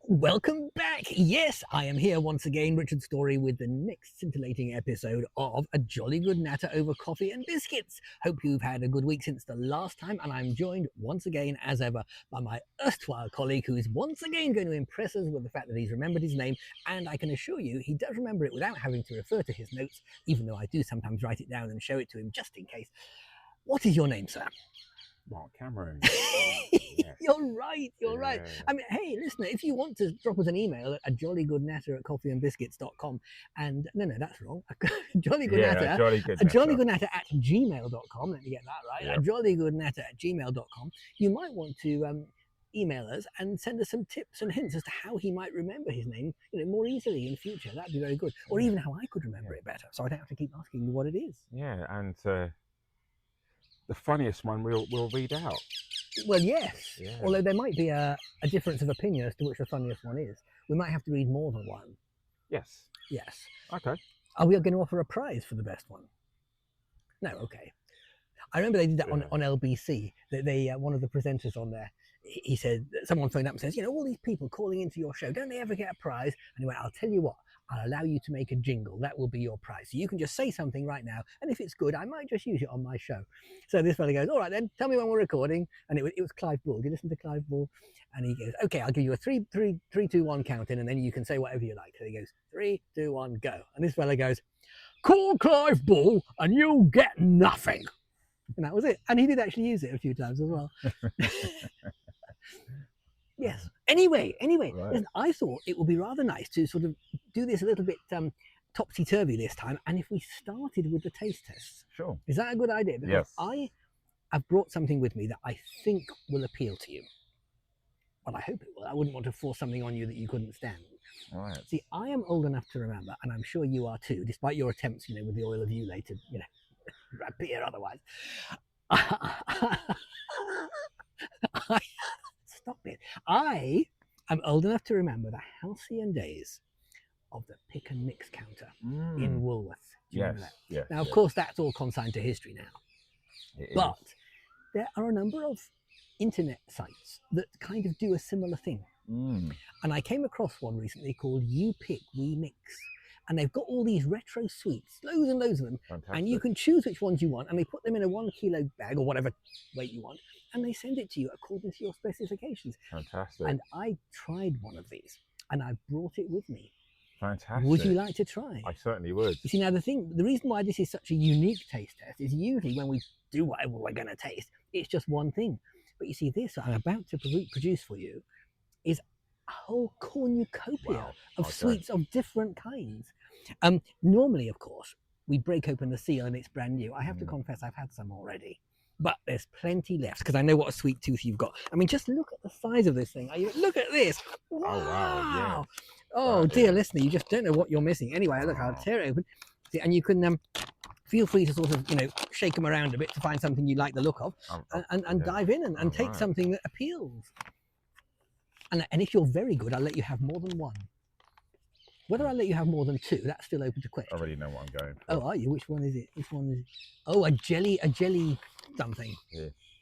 Welcome back. Yes, I am here once again, Richard Story, with the next scintillating episode of A Jolly Good Natter Over Coffee and Biscuits. Hope you've had a good week since the last time, and I'm joined once again, as ever, by my erstwhile colleague, who is once again going to impress us with the fact that he's remembered his name, and I can assure you he does remember it without having to refer to his notes, even though I do sometimes write it down and show it to him just in case. What is your name, sir? Mark Cameron. Yes. You're right. I mean, hey, listener, if you want to drop us an email at jollygoodnatter@coffeeandbiscuits.com, and no, that's wrong. jollygoodnatter at gmail.com. Let me get that right. Yep. jollygoodnatter@gmail.com. You might want to email us and send us some tips and hints as to how he might remember his name, more easily in future. That'd be very good. Or even how I could remember it better, so I don't have to keep asking you what it is. Yeah, and the funniest one we'll read out. Well, yes. Yeah. Although there might be a difference of opinion as to which the funniest one is. We might have to read more than one. Yes. Okay. Are we going to offer a prize for the best one? No. Okay. I remember they did that on LBC. They one of the presenters on there, he said, someone phoned up and says, all these people calling into your show, don't they ever get a prize? And he went, I'll tell you what, I'll allow you to make a jingle. That will be your prize. So you can just say something right now, and if it's good, I might just use it on my show. So this fella goes, all right then, tell me when we're recording. And it was Clive Bull. Do you listen to Clive Bull? And he goes, okay, I'll give you a 3, 2, 1 count in, and then you can say whatever you like. So he goes, 3, 2, 1, go. And this fella goes, call Clive Bull and you'll get nothing. And that was it. And he did actually use it a few times as well. Yes. Anyway, right. Listen, I thought it would be rather nice to sort of do this a little bit topsy-turvy this time. And if we started with the taste tests. Sure. Is that a good idea? Because yes. I have brought something with me that I think will appeal to you. Well, I hope it will. I wouldn't want to force something on you that you couldn't stand. All right. See, I am old enough to remember, and I'm sure you are too, despite your attempts, with the oil of you later, appear otherwise. Stop it. I am old enough to remember the halcyon days of the pick and mix counter in Woolworths. Do you remember that? Yes. Now, of course, that's all consigned to history now. But there are a number of internet sites that kind of do a similar thing. And I came across one recently called You Pick, We Mix. And they've got all these retro sweets, loads and loads of them. Fantastic. And you can choose which ones you want, and they put them in a 1 kilo bag or whatever weight you want, and they send it to you according to your specifications. Fantastic. And I tried one of these, and I brought it with me. Fantastic. Would you like to try? I certainly would. You see, now the reason why this is such a unique taste test is usually when we do whatever we're going to taste, it's just one thing. But you see, this I'm about to produce for you is a whole cornucopia of sweets of different kinds. Normally, of course, we break open the seal and it's brand new. I have to confess I've had some already, but there's plenty left because I know what a sweet tooth you've got. I mean, just look at the size of this thing. Look at this. Wow. Oh, wow. Yeah. Oh, dear listener, you just don't know what you're missing. Anyway, look, I'll tear it open. See, and you can feel free to sort of, shake them around a bit to find something you like the look of and dive in and take something that appeals. And if you're very good, I'll let you have more than one. Whether I let you have more than 2, that's still open to question. I already know what I'm going for. Oh, are you? Which one is it? Oh, a jelly something.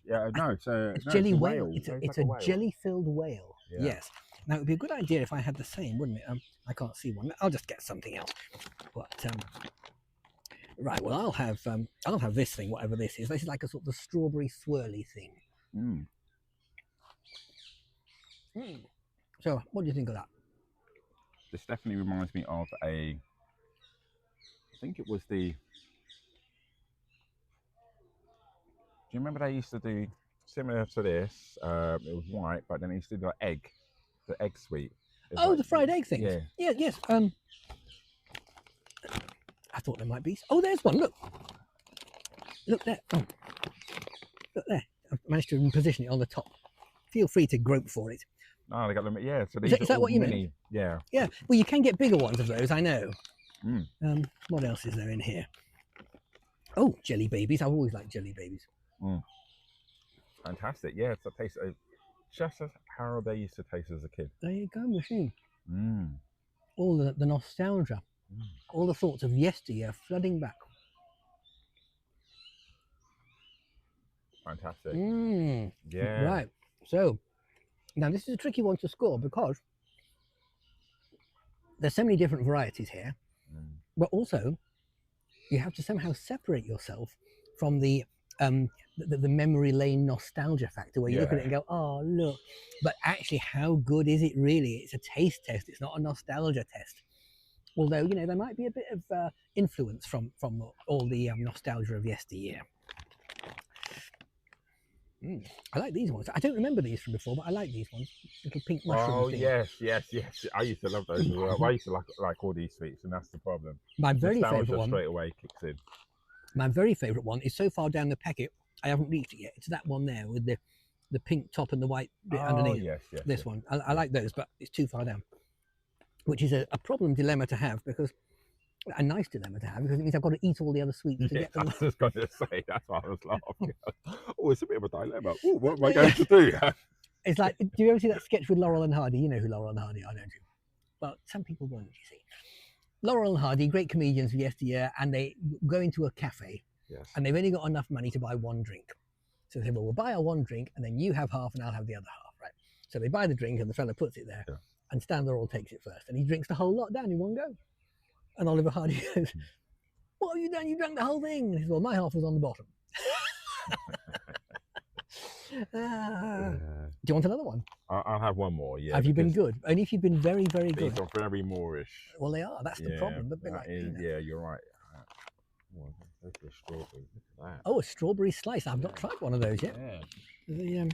Yeah, no, so... It's jelly whale. It's a jelly-filled whale. Yeah. Yes. Now, it would be a good idea if I had the same, wouldn't it? I can't see one. I'll just get something else. But, right, well, I'll have this thing, whatever this is. This is like a sort of strawberry swirly thing. So, what do you think of that? This definitely reminds me of I think it was do you remember they used to do similar to this? It was white, but then they used to do the egg sweet. The fried egg things. Yeah. Yes. I thought there might be. Oh, there's one. Look there. Oh. Look there. I've managed to position it on the top. Feel free to grope for it. Oh, they got them. Yeah. So is that what you mean? Yeah. Yeah. Well, you can get bigger ones of those. I know. What else is there in here? Oh, jelly babies. I've always liked jelly babies. Fantastic. Yeah. It's a taste just as how they used to taste as a kid. There you go, machine. All the nostalgia, all the thoughts of yesteryear flooding back. Fantastic. Yeah. Right. So. Now, this is a tricky one to score because there's so many different varieties here, Mm. but also you have to somehow separate yourself from the memory lane nostalgia factor, where you look at it and go, oh look, but actually how good is it really? It's a taste test, it's not a nostalgia test. Although, you know, there might be a bit of influence from all the nostalgia of yesteryear. I like these ones. I don't remember these from before, but I like these ones. Little pink mushroom Oh thing. yes. I used to love those as well. I used to like all these sweets, and that's the problem. My very Nostalgia favourite one. straight away kicks in. My very favourite one is so far down the packet, I haven't reached it yet. It's that one there with the pink top and the white bit underneath. Yes. This one. I like those, but it's too far down. Which is a dilemma to have, because a nice dilemma to have, because it means I've got to eat all the other sweets to get them. I was just going to say, that's why I was laughing. Oh, it's a bit of a dilemma. Oh, what am I going to do? It's like, do you ever see that sketch with Laurel and Hardy? You know who Laurel and Hardy are, don't you? Well, some people won't, you see. Laurel and Hardy, great comedians of yesteryear, and they go into a cafe, Yes. and they've only got enough money to buy one drink. So they say, well, we'll buy our one drink, and then you have half and I'll have the other half, right? So they buy the drink, and the fella puts it there, and Stan Laurel takes it first, and he drinks the whole lot down in one go. And Oliver Hardy goes, what have you done? You drank the whole thing. And he says, well, my half was on the bottom. Do you want another one? I'll have one more, yeah. Have you been good? Only if you've been very, very good. These are very Moorish. Well, they are. That's the problem. Yeah, you're right. Oh, look at the strawberry. Look at that. Oh, a strawberry slice. I've not tried one of those yet. Yeah.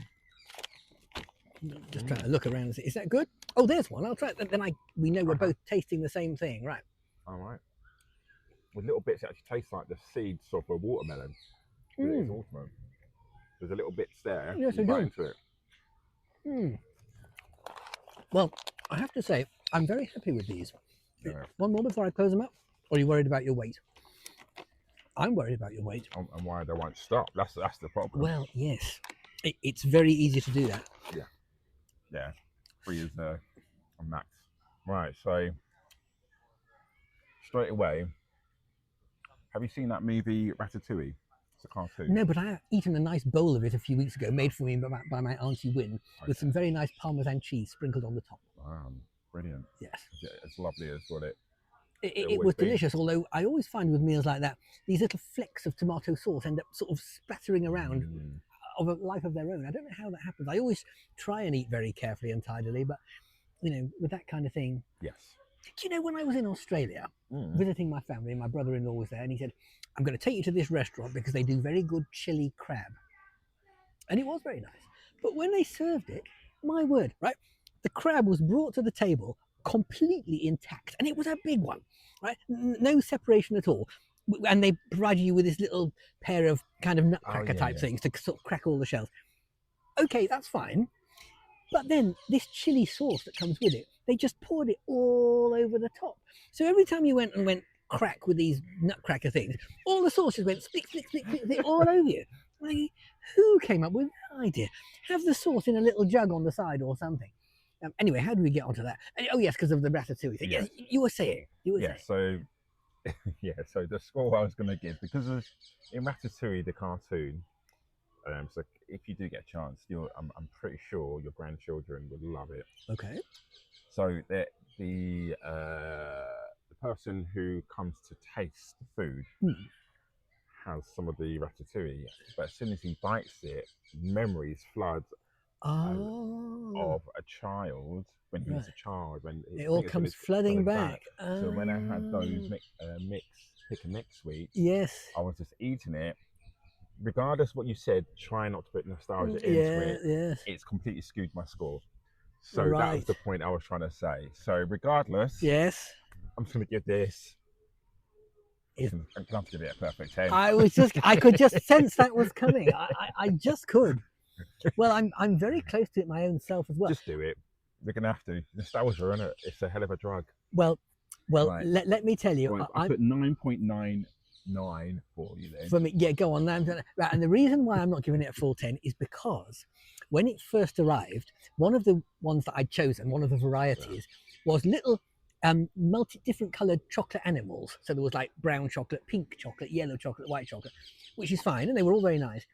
Just trying to look around and see. Is that good? Oh, there's one. I'll try it. Then we know we're both tasting the same thing, right? All right. With little bits, it actually tastes like the seeds of a watermelon. It's awesome. There's a little bits there. Yes, you bite into it. Well, I have to say, I'm very happy with these. Yeah. One more before I close them up? Or are you worried about your weight? I'm worried about your weight. And why they won't stop. That's the problem. Well, yes. It's very easy to do that. Yeah. 3 is a max. Right, so straight away, have you seen that movie Ratatouille? It's a cartoon. No, but I have eaten a nice bowl of it a few weeks ago, made for me by my Auntie Wynne, with some very nice Parmesan cheese sprinkled on the top. Brilliant. Yes. It's lovely as well. It was delicious, although I always find with meals like that, these little flecks of tomato sauce end up sort of splattering around of a life of their own. I don't know how that happens. I always try and eat very carefully and tidily, but, you know, with that kind of thing. Yes. Do you know, when I was in Australia, visiting my family, my brother-in-law was there, and he said, I'm going to take you to this restaurant because they do very good chili crab. And it was very nice. But when they served it, my word, right? The crab was brought to the table completely intact, and it was a big one, right? No separation at all. And they provided you with this little pair of kind of nutcracker type things to sort of crack all the shells. Okay, that's fine. But then this chili sauce that comes with it, they just poured it all over the top. So every time you went crack with these nutcracker things, all the sauce just went slick all over you. Like, who came up with that idea? Have the sauce in a little jug on the side or something. Anyway, how do we get onto that? Oh yes, because of the Ratatouille thing. Yes, you were saying. So the score I was going to give, because in Ratatouille, the cartoon, so if you do get a chance, I'm pretty sure your grandchildren would love it. Okay. So the person who comes to taste the food has some of the Ratatouille, but as soon as he bites it, memories flood of a child when he was a child. When it all comes flooding back. So when I had those pick and mix sweets, yes, I was just eating it. Regardless of what you said, try not to put nostalgia into it. Yes. It's completely skewed my score. So that was the point I was trying to say. So regardless, yes, I'm just going to give this. I'm going to give it a perfect 10. I could just sense that was coming. I just could. Well, I'm very close to it my own self as well. Just do it. We're going to have to. Nostalgia, isn't it? It's a hell of a drug. Well, right. let me tell you. Right, I put 9.99 for you then. For me, yeah, go on. Right, and the reason why I'm not giving it a full 10 is because when it first arrived, one of the ones that I'd chosen, one of the varieties, was little different coloured chocolate animals. So there was like brown chocolate, pink chocolate, yellow chocolate, white chocolate, which is fine, and they were all very nice.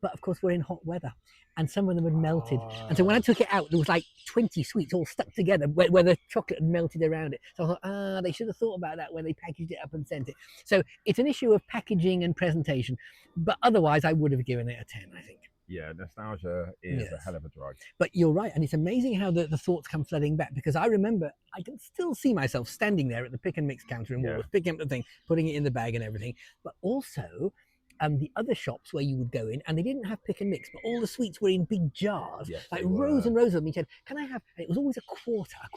But of course, we're in hot weather, and some of them had melted. And so when I took it out, there was like 20 sweets all stuck together where the chocolate had melted around it. So I thought, they should have thought about that when they packaged it up and sent it. So it's an issue of packaging and presentation. But otherwise, I would have given it a 10, I think. Yeah, nostalgia is a hell of a drug. But you're right, and it's amazing how the thoughts come flooding back, because I remember I can still see myself standing there at the pick and mix counter in Woolworths, picking up the thing, putting it in the bag and everything. But also the other shops where you would go in, and they didn't have pick and mix, but all the sweets were in big jars, like rows and rows of them. You said, "Can I have?" And it was always a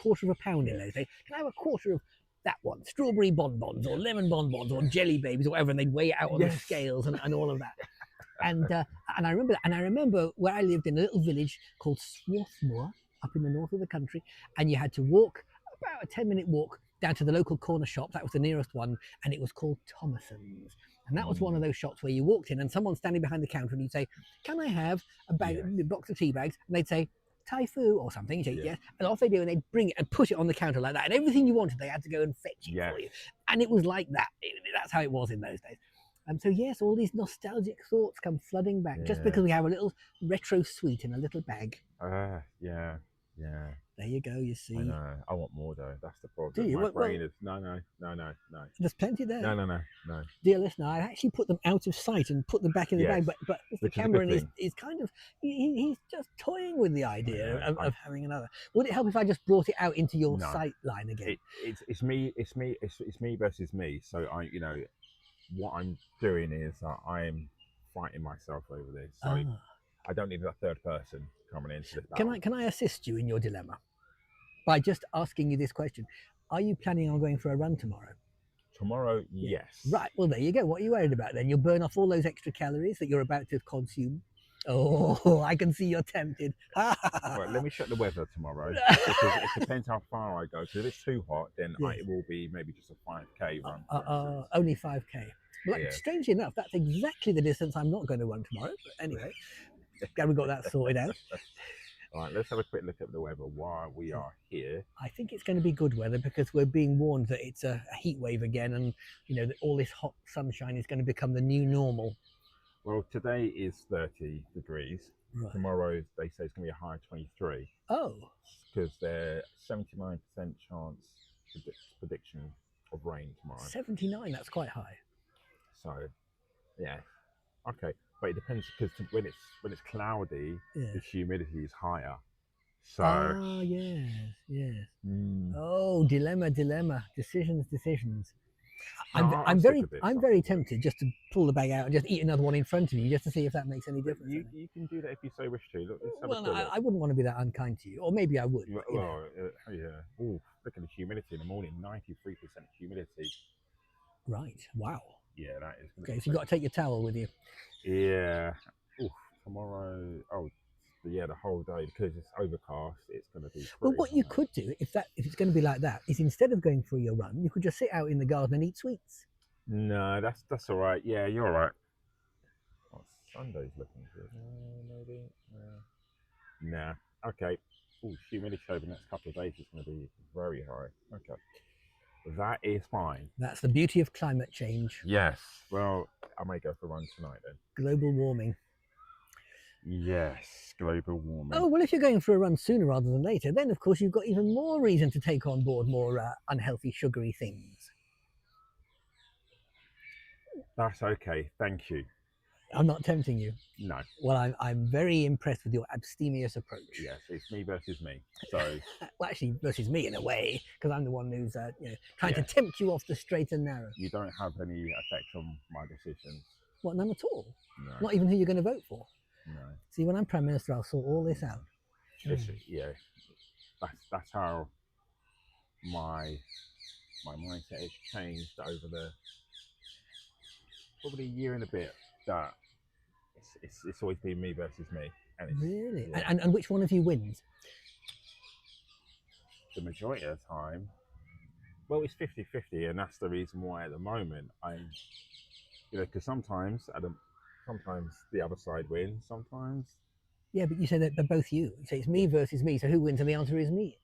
quarter of a pound in those days. Can I have a quarter of that one, strawberry bonbons or lemon bonbons or jelly babies or whatever, and they'd weigh it out on the scales and all of that. And I remember that. And I remember where I lived in a little village called Swarthmoor up in the north of the country, and you had to walk about a 10-minute walk down to the local corner shop. That was the nearest one, and it was called Thomason's. And that was one of those shops where you walked in and someone's standing behind the counter and you'd say, "Can I have a box of tea bags?" And they'd say, "Thai Fu" or something. You'd say, "Yes." And off they do, and they'd bring it and put it on the counter like that. And everything you wanted, they had to go and fetch it for you. And it was like that. That's how it was in those days. So yes, all these nostalgic thoughts come flooding back just because we have a little retro sweet in a little bag. Yeah. There you go, you see. I know. I want more though. That's the problem. Do you? My brain is no. There's plenty there. No. Dear listener, I actually put them out of sight and put them back in the bag, but Mr. Cameron is kind of, he's just toying with the idea of having another. Would it help if I just brought it out into your sight line again? It's me versus me. So what I'm doing is I am fighting myself over this. So I don't need a third person coming into this battle. Can I assist you in your dilemma by just asking you this question? Are you planning on going for a run tomorrow? Tomorrow, yes. Right, well there you go. What are you worried about then? You'll burn off all those extra calories that you're about to consume. Oh, I can see you're tempted. Right, let me check the weather tomorrow, because it depends how far I go. So if it's too hot, then it will be maybe just a 5k run. Only 5k. Well, strangely enough, that's exactly the distance I'm not going to run tomorrow. But anyway, glad we got that sorted out. All right, let's have a quick look at the weather while we are here. I think it's going to be good weather, because we're being warned that it's a heat wave again, and that all this hot sunshine is going to become the new normal. Well, today is 30 degrees. Right. Tomorrow, they say it's going to be a high of 23. Oh. Because there's 79% chance prediction of rain tomorrow. 79, that's quite high. So, yeah. Okay. But it depends, because when it's cloudy, the humidity is higher. So. Yes. Oh, dilemma. Decisions. No, I'm very tempted just to pull the bag out and just eat another one in front of you, just to see if that makes any difference. You can do that if you so wish to. Look, I wouldn't want to be that unkind to you, or maybe I would. Yeah. Oh, look at the humidity in the morning. 93% humidity. Right. Wow. Yeah, that is. Okay, so you've got to take your towel with you. Yeah. Oof, tomorrow. Oh, the whole day, because it's overcast. It's going to be. Well, what you could do if it's going to be like that is, instead of going for your run, you could just sit out in the garden and eat sweets. No, that's all right. Yeah, you're all right. Oh, Sunday's looking good. Maybe. Nah. Okay. Oh, humidity over the next couple of days is going to be very high. Okay. That is fine. That's the beauty of climate change. Yes. Well, I may go for a run tonight then. Global warming. Yes, global warming. Oh, well, if you're going for a run sooner rather than later, then of course you've got even more reason to take on board more unhealthy, sugary things. That's okay. Thank you. I'm not tempting you. No. Well, I'm very impressed with your abstemious approach. Yes, it's me versus me. So. Well, actually, versus me in a way, because I'm the one who's trying to tempt you off the straight and narrow. You don't have any effect on my decisions. What, none at all? No. Not even who you're going to vote for? No. See, when I'm Prime Minister, I'll sort all this out. Yeah. That's how my mindset has changed over the probably a year and a bit. That it's always been me versus me. And it's, really? Yeah. And which one of you wins? The majority of the time. Well, it's 50-50, and that's the reason why at the moment I'm, because sometimes the other side wins, sometimes. Yeah, but you say that they're both you. You say it's me versus me, so who wins? And the answer is me.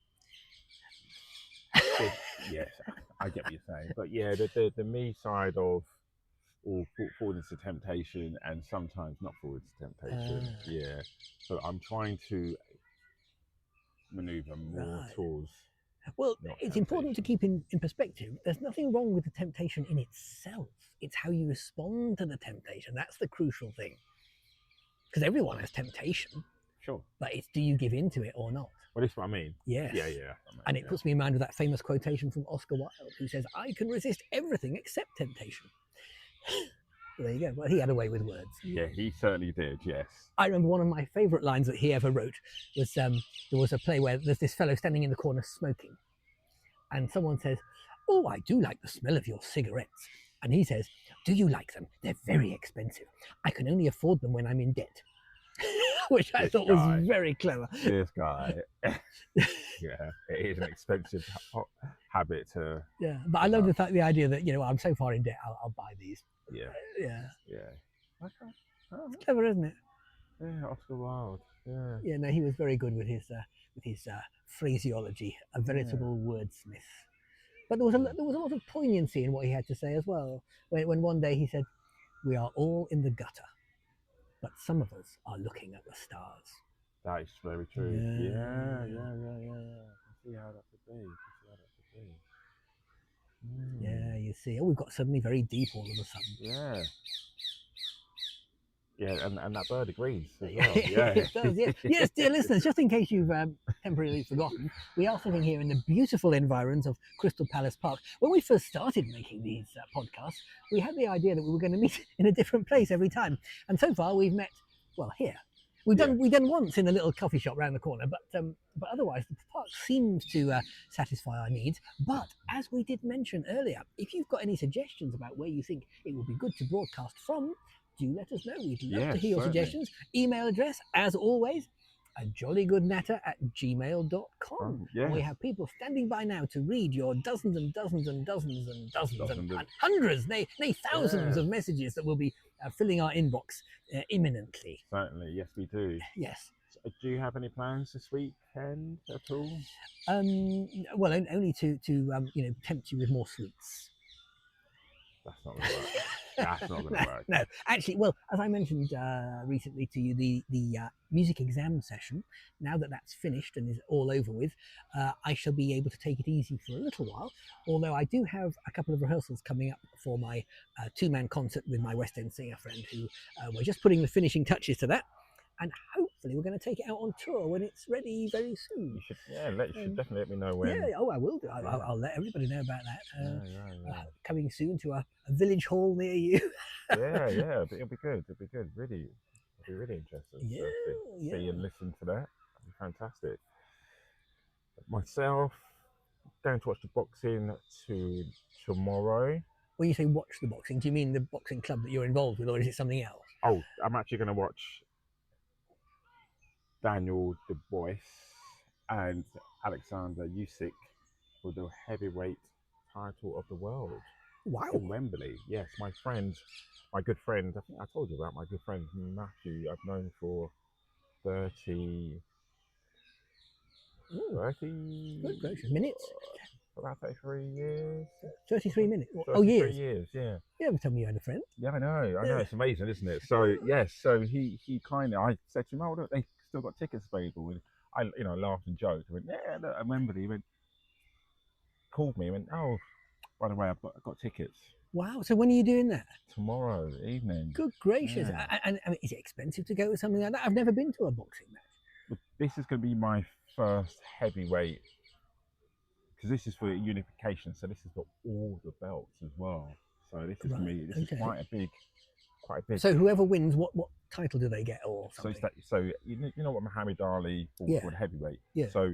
Yes, I get what you're saying. But yeah, the me side of or fall into temptation, and sometimes not fall into temptation. Ah. Yeah. So I'm trying to maneuver more Right. towards Well, not it's important to temptation. keep in perspective. There's nothing wrong with the temptation in itself. It's how you respond to the temptation. That's the crucial thing. Because everyone has temptation, Sure. but it's do you give in to it or not? Well, that's what I mean. Yes. Yeah, yeah. I mean, And it puts me in mind of that famous quotation from Oscar Wilde, who says, "I can resist everything except temptation." There you go. Well, he had a way with words. Yeah, he certainly did. Yes. I remember one of my favourite lines that he ever wrote was there was a play where there's this fellow standing in the corner smoking, and someone says, "Oh, I do like the smell of your cigarettes," and he says, "Do you like them? They're very expensive. I can only afford them when I'm in debt." Which I thought was very clever. This guy. Yeah, it is an expensive habit to. Yeah, but I love the idea that I'm so far in debt, I'll buy these. Yeah. Yeah. Yeah. Okay. Oh, It's clever, isn't it? yeah, Oscar Wilde. Yeah. Yeah, no, he was very good with his phraseology, a veritable wordsmith. But there was a lot of poignancy in what he had to say as well. When one day he said, "We are all in the gutter, but some of us are looking at the stars." That is very true. Yeah. I can see how that could be. Yeah, you see. Oh, we've got suddenly very deep all of a sudden. Yeah. Yeah, and that bird agrees as well. Yeah. It does, yes. Yes, dear listeners, just in case you've temporarily forgotten, we are sitting here in the beautiful environs of Crystal Palace Park. When we first started making these podcasts, we had the idea that we were going to meet in a different place every time. And so far we've met, well, here. We've done once in a little coffee shop round the corner, but otherwise the park seems to satisfy our needs. But as we did mention earlier, if you've got any suggestions about where you think it would be good to broadcast from, do let us know. We'd love to hear your suggestions. Email address, as always, jollygoodnatter@gmail.com. Yes. And we have people standing by now to read your dozens and dozens and dozens and dozens and hundreds, nay thousands of messages that will be filling our inbox imminently. Certainly, yes, we do. Yes. So, do you have any plans this weekend at all? Well, only to tempt you with more sweets. That's not going to work. That's not going to work. No, actually, well, as I mentioned recently to you, the music exam session, now that that's finished and is all over with, I shall be able to take it easy for a little while, although I do have a couple of rehearsals coming up for my two-man concert with my West End singer friend, who we're just putting the finishing touches to that, and hopefully we're going to take it out on tour when it's ready very soon. You should definitely let me know when. Yeah, I will do. I'll let everybody know about that. Coming soon to a village hall near you. yeah, it'll be good. Really, it'll be really interesting to see and listen to that. It'll be fantastic. Myself, going to watch the boxing tomorrow. When you say watch the boxing, do you mean the boxing club that you're involved with, or is it something else? Oh, I'm actually going to watch Daniel Dubois and Alexander Usyk for the heavyweight title of the world. Wow. In Wembley. Yes, my good friend, I think I told you about my good friend Matthew, I've known for 30 good gracious, minutes? About 33 years. 33 minutes? 33 years? years, yeah. You never told me you had a friend. Yeah, I know, it's amazing, isn't it? So, yes, he I said to him, oh, look, they still got tickets available. And I, laughed and joked. I went, yeah, look, I remember. He called me, and went, oh, by the way, I've got tickets. Wow, so when are you doing that? Tomorrow evening. Good gracious. Yeah. And is it expensive to go to something like that? I've never been to a boxing match. But this is going to be my first heavyweight, because this is for unification, so this is for all the belts as well. So this is this is quite a big. So whoever wins, what title do they get, or something? So you know what Muhammad Ali fought for the heavyweight. Yeah. So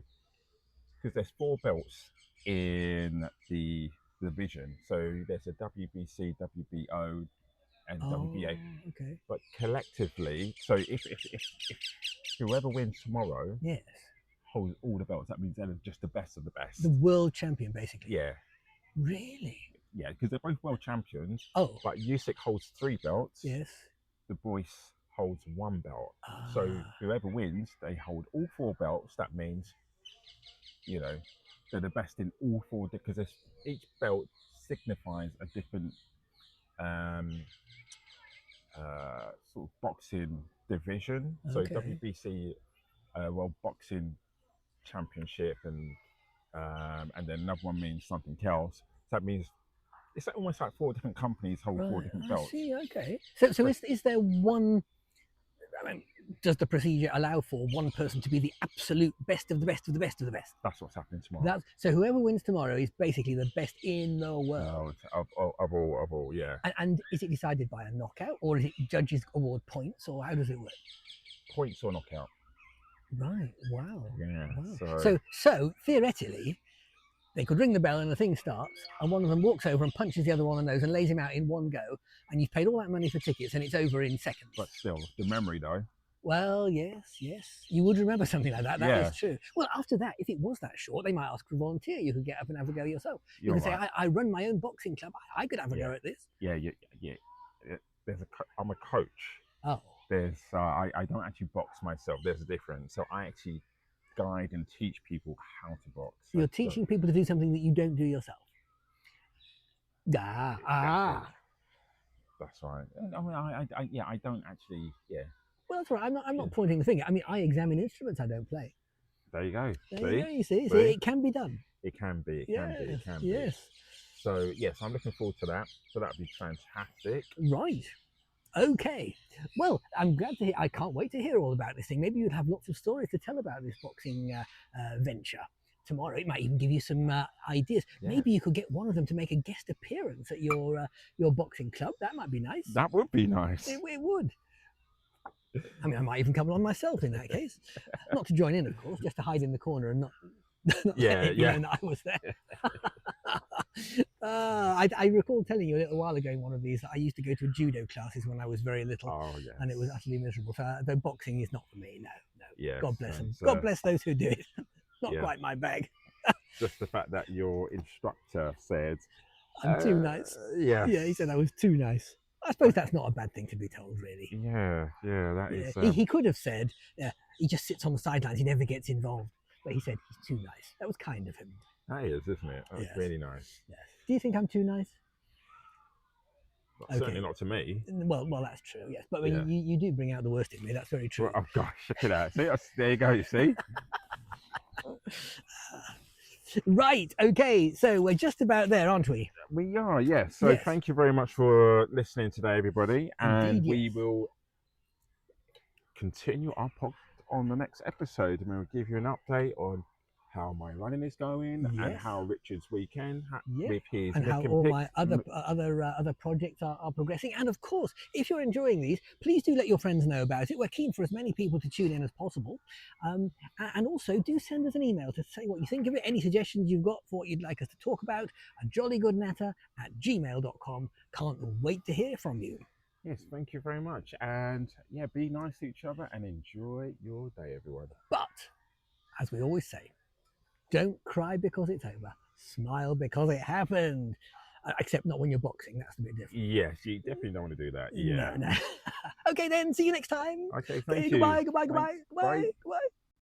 because there's 4 belts in the division, so there's a WBC, WBO, and WBA. Okay. But collectively, so if whoever wins tomorrow, holds all the belts, that means they're just the best of the best. The world champion, basically. Yeah. Really? Yeah, because they're both world champions. Oh. But Usyk holds 3 belts. Yes. Dubois holds 1 belt. So whoever wins, they hold all 4 belts. That means, they're the best in all 4, because each belt signifies a different sort of boxing division. So Okay. WBC World Boxing Championship, and then another one means something else. So that means it's almost like 4 different companies hold 4 different I belts. see. Okay. So is there one? I mean, does the procedure allow for one person to be the absolute best of the best of the best of the best? That's what's happening tomorrow. So whoever wins tomorrow is basically the best in the world. Of all, yeah. And is it decided by a knockout, or is it judges award points, or how does it work? Points or knockout. Right. Wow. Yeah. Wow. So theoretically, they could ring the bell and the thing starts, and one of them walks over and punches the other one on the nose and lays him out in one go, and you've paid all that money for tickets, and it's over in seconds. But still, the memory though. Well, yes, you would remember something like that. That is true. Well, after that, if it was that short, they might ask for a volunteer. You could get up and have a go yourself. You could say, I run my own boxing club. I could have a go at this. Yeah. I'm a coach. Oh. There's I don't actually box myself. There's a difference. So I actually guide and teach people how to box. You're teaching people to do something that you don't do yourself. That's right. I mean, I don't actually. Yeah. Well, that's right. I'm not pointing the finger. I mean, I examine instruments I don't play. There you go. You see, it can be done. It can be. It can be. Yes. So yes, I'm looking forward to that. So that'd be fantastic. Right. Okay. Well, I'm glad to hear. I can't wait to hear all about this thing. Maybe you'd have lots of stories to tell about this boxing venture tomorrow. It might even give you some ideas. Yeah. Maybe you could get one of them to make a guest appearance at your boxing club. That might be nice. That would be nice. It would. I mean, I might even come along myself in that case. Not to join in, of course, just to hide in the corner and not let you know that I was there. I recall telling you a little while ago in one of these that I used to go to judo classes when I was very little, and it was utterly miserable. So though boxing is not for me, no. Yes, God bless them. God bless those who do it. Not quite my bag. Just the fact that your instructor said, I'm too nice. Yeah, he said I was too nice. I suppose that's not a bad thing to be told, really. Yeah, that is. He could have said, he just sits on the sidelines, he never gets involved. But he said he's too nice. That was kind of him. That is, isn't it? That's really nice. Yes. Do you think I'm too nice? Certainly not to me. Well, that's true. Yes, but I mean, you do bring out the worst in me. That's very true. Well, oh gosh, check it out. See, there you go. You see. Right. Okay. So we're just about there, aren't we? We are. Yes. So thank you very much for listening today, everybody, and we will continue our podcast on the next episode, and we'll give you an update on how my running is going and how Richard's weekend with his and how all my other projects are progressing. And of course, if you're enjoying these, please do let your friends know about it. We're keen for as many people to tune in as possible, and also do send us an email to say what you think of it, any suggestions you've got for what you'd like us to talk about at jollygoodnatter@gmail.com. Can't wait to hear from you. Yes, thank you very much. And be nice to each other and enjoy your day, everyone. But, as we always say, don't cry because it's over. Smile because it happened. Except not when you're boxing. That's a bit different. Yes, you definitely don't want to do that. Yeah. No. Okay then, see you next time. Okay, thank you. Goodbye. Bye.